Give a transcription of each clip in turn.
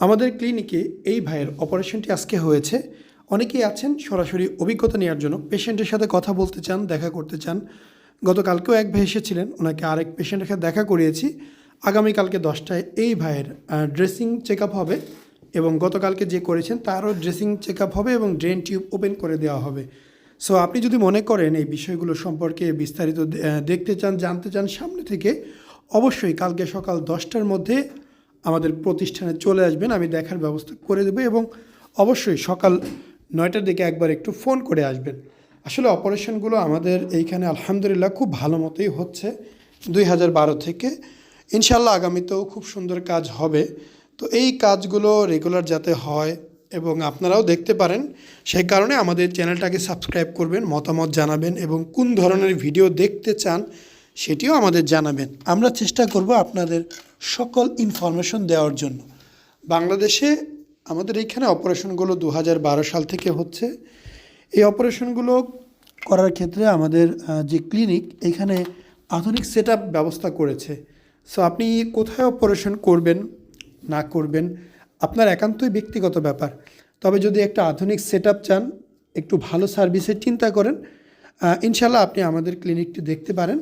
আমাদের ক্লিনিকে এই ভাইয়ের অপারেশনটি আজকে হয়েছে। অনেকেই আছেন সরাসরি অভিজ্ঞতা নেওয়ার জন্য পেশেন্টের সাথে কথা বলতে চান, দেখা করতে চান। গতকালকেও এক ভাই এসেছিলেন, ওনাকে আরেক পেশেন্টের সাথে দেখা করিয়েছি। আগামীকালকে 10টায় এই ভাইয়ের ড্রেসিং চেক আপ হবে এবং গতকালকে যে করেছেন তারও ড্রেসিং চেক আপ হবে এবং ড্রেন টিউব ওপেন করে দেওয়া হবে। সো আপনি যদি মনে করেন এই বিষয়গুলো সম্পর্কে বিস্তারিত দেখতে চান, জানতে চান সামনে থেকে, অবশ্যই কালকে সকাল 10টার মধ্যে আমাদের প্রতিষ্ঠানে চলে আসবেন। আমি দেখার ব্যবস্থা করে দেবো এবং অবশ্যই সকাল 9টার দিকে একবার একটু ফোন করে আসবেন। আসলে অপারেশনগুলো আমাদের এইখানে আলহামদুলিল্লাহ খুব ভালো মতোই হচ্ছে 2012 থেকে। ইনশাল্লাহ আগামীতেও খুব সুন্দর কাজ হবে। তো এই কাজগুলো রেগুলার যাতে হয় এবং আপনারাও দেখতে পারেন, সেই কারণে আমাদের চ্যানেলটাকে সাবস্ক্রাইব করবেন, মতামত জানাবেন এবং কোন ধরনের ভিডিও দেখতে চান সেটিও আমাদের জানাবেন। আমরা চেষ্টা করব আপনাদের সকল ইনফরমেশন দেওয়ার জন্য। বাংলাদেশে আমাদের এইখানে অপারেশনগুলো 2012 সাল থেকে হচ্ছে। এই অপারেশনগুলো করার ক্ষেত্রে আমাদের যে ক্লিনিক এখানে আধুনিক সেটআপ ব্যবস্থা করেছে। সো আপনি কোথায় অপারেশন করবেন না করবেন আপনার একান্তই ব্যক্তিগত ব্যাপার। তবে যদি একটা আধুনিক সেটআপ চান, একটু ভালো সার্ভিসের চিন্তা করেন, ইনশাল্লাহ আপনি আমাদের ক্লিনিকটি দেখতে পারেন।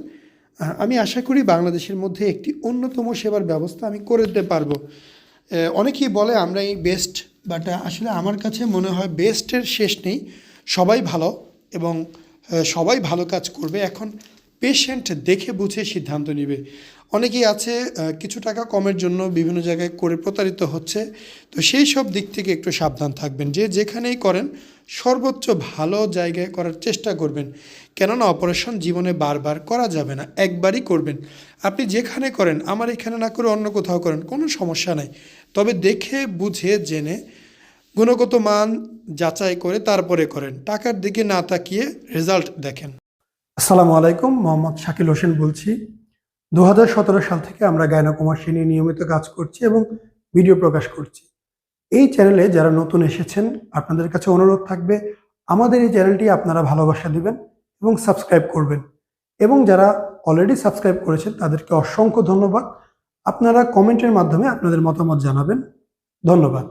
আমি আশা করি বাংলাদেশের মধ্যে একটি অন্যতম সেবার ব্যবস্থা আমি করে দিতে পারবো। অনেকেই বলে আমরা এই বেস্ট, বাট আসলে আমার কাছে মনে হয় বেস্টের শেষ নেই। সবাই ভালো এবং সবাই ভালো কাজ করবে। এখন পেশেন্ট দেখে বুঝে সিদ্ধান্ত নেবে। অনেকেই আছে কিছু টাকা কমের জন্য বিভিন্ন জায়গায় করে প্রতারিত হচ্ছে। তো সেই সব দিক থেকে একটু সাবধান থাকবেন। যে যেখানেই করেন সর্বোচ্চ ভালো জায়গায় করার চেষ্টা করবেন, কেননা অপারেশন জীবনে বারবার করা যাবে না, একবারই করবেন। আপনি যেখানে করেন, আমার এখানে না করে অন্য কোথাও করেন, কোনো সমস্যা নাই। তবে দেখে বুঝে জেনে গুণগত মান যাচাই করে তারপরে করেন, টাকার দিকে না তাকিয়ে রেজাল্ট দেখেন। আসসালামু আলাইকুম, মোহাম্মদ শাকিল হোসেন বলছি। 2017 সাল থেকে আমরা গাইনোকমার্সি নিয়ে নিয়মিত কাজ করছি এবং ভিডিও প্রকাশ করছি। এই চ্যানেলে যারা নতুন এসেছেন আপনাদের কাছে অনুরোধ থাকবে আমাদের এই চ্যানেলটি আপনারা ভালোবাসা দিবেন এবং সাবস্ক্রাইব করবেন। এবং যারা অলরেডি সাবস্ক্রাইব করেছেন তাদেরকে অসংখ্য ধন্যবাদ। আপনারা কমেন্টের মাধ্যমে আপনাদের মতামত জানাবেন। ধন্যবাদ।